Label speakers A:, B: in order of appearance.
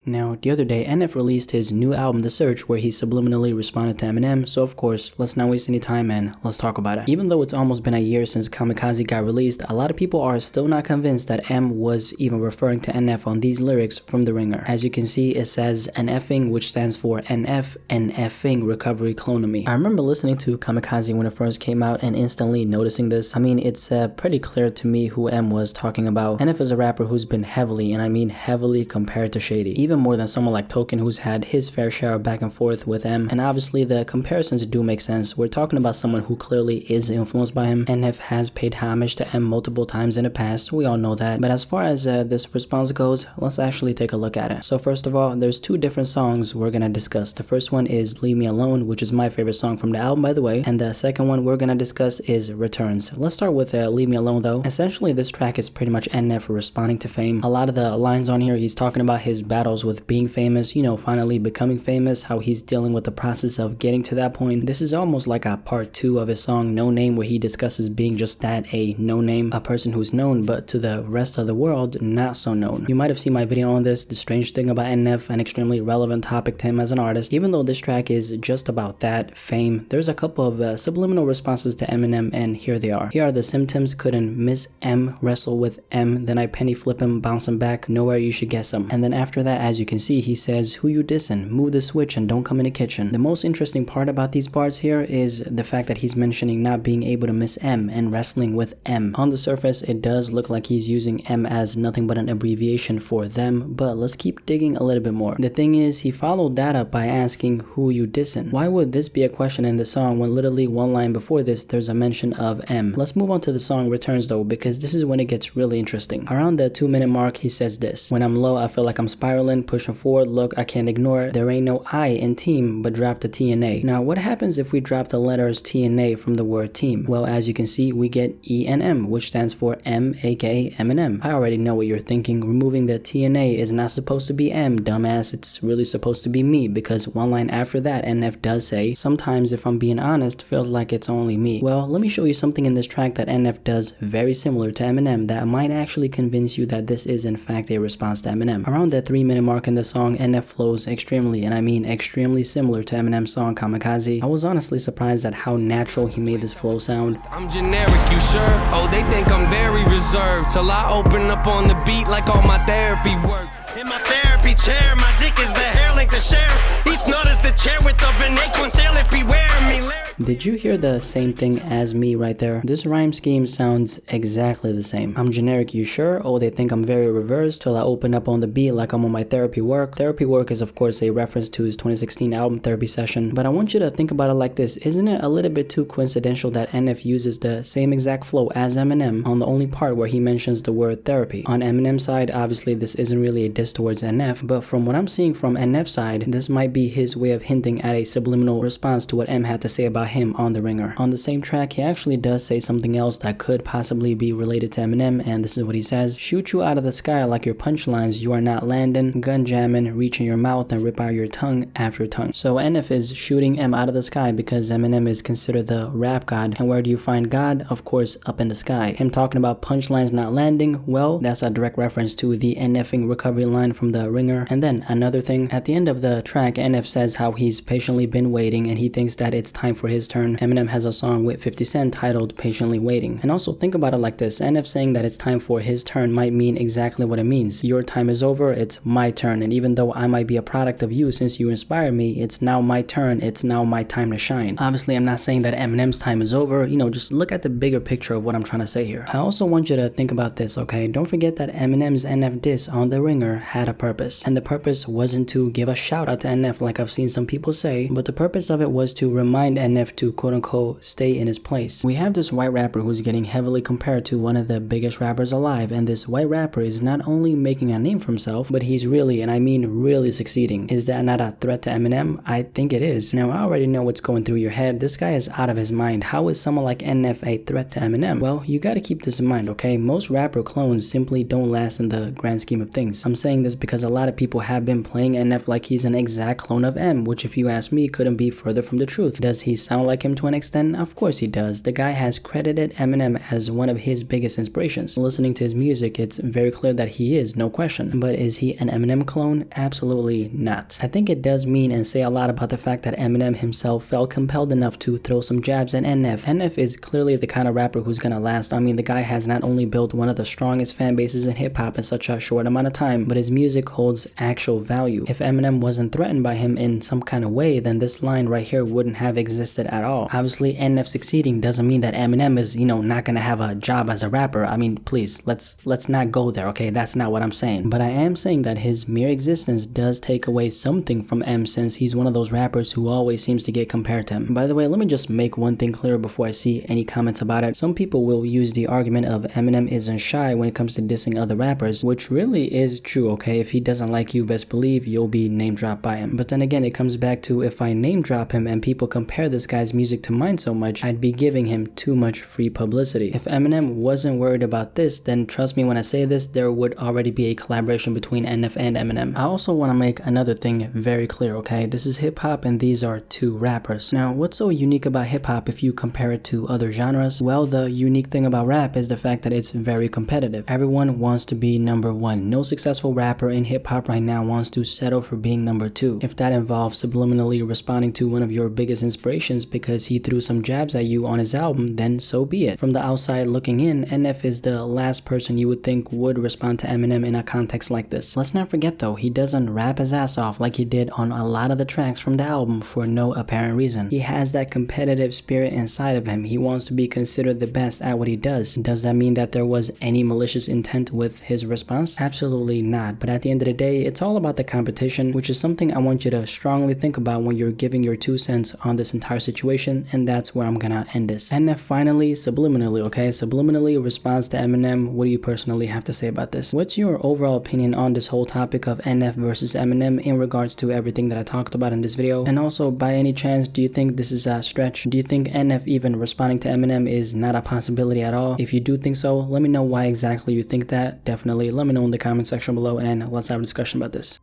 A: Now, the other day, NF released his new album, The Search, where he subliminally responded to Eminem, so of course, let's not waste any time and let's talk about it. Even though it's almost been a year since Kamikaze got released, a lot of people are still not convinced that M was even referring to NF on these lyrics from The Ringer. As you can see, it says an effing, which stands for NF, and effing recovery clonomy. I remember listening to Kamikaze when it first came out and instantly noticing this. I mean, it's pretty clear to me who M was talking about. NF is a rapper who's been heavily, and I mean heavily, compared to Shady. Even more than someone like Token, who's had his fair share of back and forth with M, and obviously the comparisons do make sense. We're talking about someone who clearly is influenced by him. NF has paid homage to M multiple times in the past, we all know that, but as far as this response goes, let's actually take a look at it. So first of all, there's two different songs we're gonna discuss. The first one is Leave Me Alone, which is my favorite song from the album, by the way, and the second one we're gonna discuss is Returns. Let's start with Leave Me Alone though. Essentially, this track is pretty much NF responding to fame. A lot of the lines on here, he's talking about his battles with being famous, you know, finally becoming famous, how he's dealing with the process of getting to that point. This is almost like a part 2 of his song No Name, where he discusses being just that, a no name, a person who's known but to the rest of the world not so known. You might have seen my video on this, the strange thing about NF, an extremely relevant topic to him as an artist. Even though this track is just about that, fame, there's a couple of subliminal responses to Eminem, and here they are. Here are the symptoms: couldn't miss M, wrestle with M, then I penny flip him, bounce him back, nowhere you should guess him. And then after that, as you can see, he says, who you dissin', move the switch and don't come in the kitchen. The most interesting part about these parts here is the fact that he's mentioning not being able to miss M and wrestling with M. On the surface, it does look like he's using M as nothing but an abbreviation for them, but let's keep digging a little bit more. The thing is, he followed that up by asking who you dissin'. Why would this be a question in the song when literally one line before this there's a mention of M? Let's move on to the song Returns though, because this is when it gets really interesting. Around the 2-minute mark, he says this: when I'm low, I feel like I'm spiraling, pushing forward, look, I can't ignore it. There ain't no I in team, but drop the T and A. Now, what happens if we drop the letters T and A from the word team? Well, as you can see, we get E and M, which stands for M, aka Eminem. I already know what you're thinking. Removing the T and A is not supposed to be M, dumbass. It's really supposed to be me, because one line after that, NF does say, sometimes if I'm being honest, feels like it's only me. Well, let me show you something in this track that NF does very similar to Eminem that might actually convince you that this is in fact a response to Eminem. Around the 3-minute mark in the song, NF flows extremely, and I mean extremely similar to Eminem's song Kamikaze. I was honestly surprised at how natural he made this flow sound.
B: I'm generic, you sure? Oh, they think I'm very reserved till I open up on the beat like all my therapy work. In my therapy chair, my dick is the hair length to share. Each nut is the chair with of an acorn sale if we wear me.
A: Did you hear the same thing as me right there? This rhyme scheme sounds exactly the same. I'm generic, you sure? Oh, they think I'm very reversed till I open up on the beat like I'm on my therapy work. Therapy work is of course a reference to his 2016 album Therapy Session, but I want you to think about it like this. Isn't it a little bit too coincidental that NF uses the same exact flow as Eminem on the only part where he mentions the word therapy? On Eminem's side, obviously this isn't really a diss towards NF, but from what I'm seeing from NF's side, this might be his way of hinting at a subliminal response to what M had to say about him on The Ringer. On the same track, he actually does say something else that could possibly be related to Eminem, and this is what he says: shoot you out of the sky like your punchlines, you are not landing, gun jamming, reach in your mouth and rip out your tongue after tongue. So NF is shooting M out of the sky because Eminem is considered the rap god, and where do you find God? Of course, up in the sky. Him talking about punchlines not landing, well, that's a direct reference to the NFing recovery line from The Ringer. And then another thing, at the end of the track, NF says how he's patiently been waiting and he thinks that it's time for his turn. Eminem has a song with 50 Cent titled Patiently Waiting. And also think about it like this: NF saying that it's time for his turn might mean exactly what it means. Your time is over, it's my turn, and even though I might be a product of you since you inspired me, it's now my turn, it's now my time to shine. Obviously, I'm not saying that Eminem's time is over, you know, just look at the bigger picture of what I'm trying to say here. I also want you to think about this, okay? Don't forget that Eminem's NF diss on The Ringer had a purpose, and the purpose wasn't to give a shout out to NF like I've seen some people say, but the purpose of it was to remind NF to quote-unquote stay in his place. We have this white rapper who's getting heavily compared to one of the biggest rappers alive, and this white rapper is not only making a name for himself, but he's really, and I mean really, succeeding. Is that not a threat to Eminem? I think it is. Now, I already know what's going through your head. This guy is out of his mind. How is someone like NF a threat to Eminem? Well, you gotta keep this in mind, okay? Most rapper clones simply don't last in the grand scheme of things. I'm saying this because a lot of people have been playing NF like he's an exact clone of M, which if you ask me couldn't be further from the truth. Does he sound like him to an extent? Of course he does. The guy has credited Eminem as one of his biggest inspirations. Listening to his music, it's very clear that he is, no question. But is he an Eminem clone? Absolutely not. I think it does mean and say a lot about the fact that Eminem himself felt compelled enough to throw some jabs at NF. NF is clearly the kind of rapper who's gonna last. I mean, the guy has not only built one of the strongest fan bases in hip-hop in such a short amount of time, but his music holds actual value. If Eminem wasn't threatened by him in some kind of way, then this line right here wouldn't have existed at all. Obviously, NF succeeding doesn't mean that Eminem is, not gonna have a job as a rapper. I mean, please, let's not go there, okay? That's not what I'm saying. But I am saying that his mere existence does take away something from M, since he's one of those rappers who always seems to get compared to him. By the way, let me just make one thing clear before I see any comments about it. Some people will use the argument of Eminem isn't shy when it comes to dissing other rappers, which really is true, okay? If he doesn't like you, best believe you'll be name dropped by him. But then again, it comes back to, if I name drop him and people compare this guy's music to mine so much, I'd be giving him too much free publicity. If Eminem wasn't worried about this, then trust me when I say this, there would already be a collaboration between NF and Eminem. I also want to make another thing very clear, okay? This is hip-hop and these are two rappers. Now, what's so unique about hip-hop if you compare it to other genres? Well, the unique thing about rap is the fact that it's very competitive. Everyone wants to be number one. No successful rapper in hip-hop right now wants to settle for being number two. If that involves subliminally responding to one of your biggest inspirations because he threw some jabs at you on his album, then so be it. From the outside looking in, NF is the last person you would think would respond to Eminem in a context like this. Let's not forget though, he doesn't rap his ass off like he did on a lot of the tracks from the album for no apparent reason. He has that competitive spirit inside of him. He wants to be considered the best at what he does. Does that mean that there was any malicious intent with his response? Absolutely not. But at the end of the day, it's all about the competition, which is something I want you to strongly think about when you're giving your 2 cents on this entire situation, and that's where I'm gonna end this. NF finally, subliminally, okay? Subliminally responds to Eminem. What do you personally have to say about this? What's your overall opinion on this whole topic of NF versus Eminem in regards to everything that I talked about in this video? And also, by any chance, do you think this is a stretch? Do you think NF even responding to Eminem is not a possibility at all? If you do think so, let me know why exactly you think that. Definitely let me know in the comment section below and let's have a discussion about this.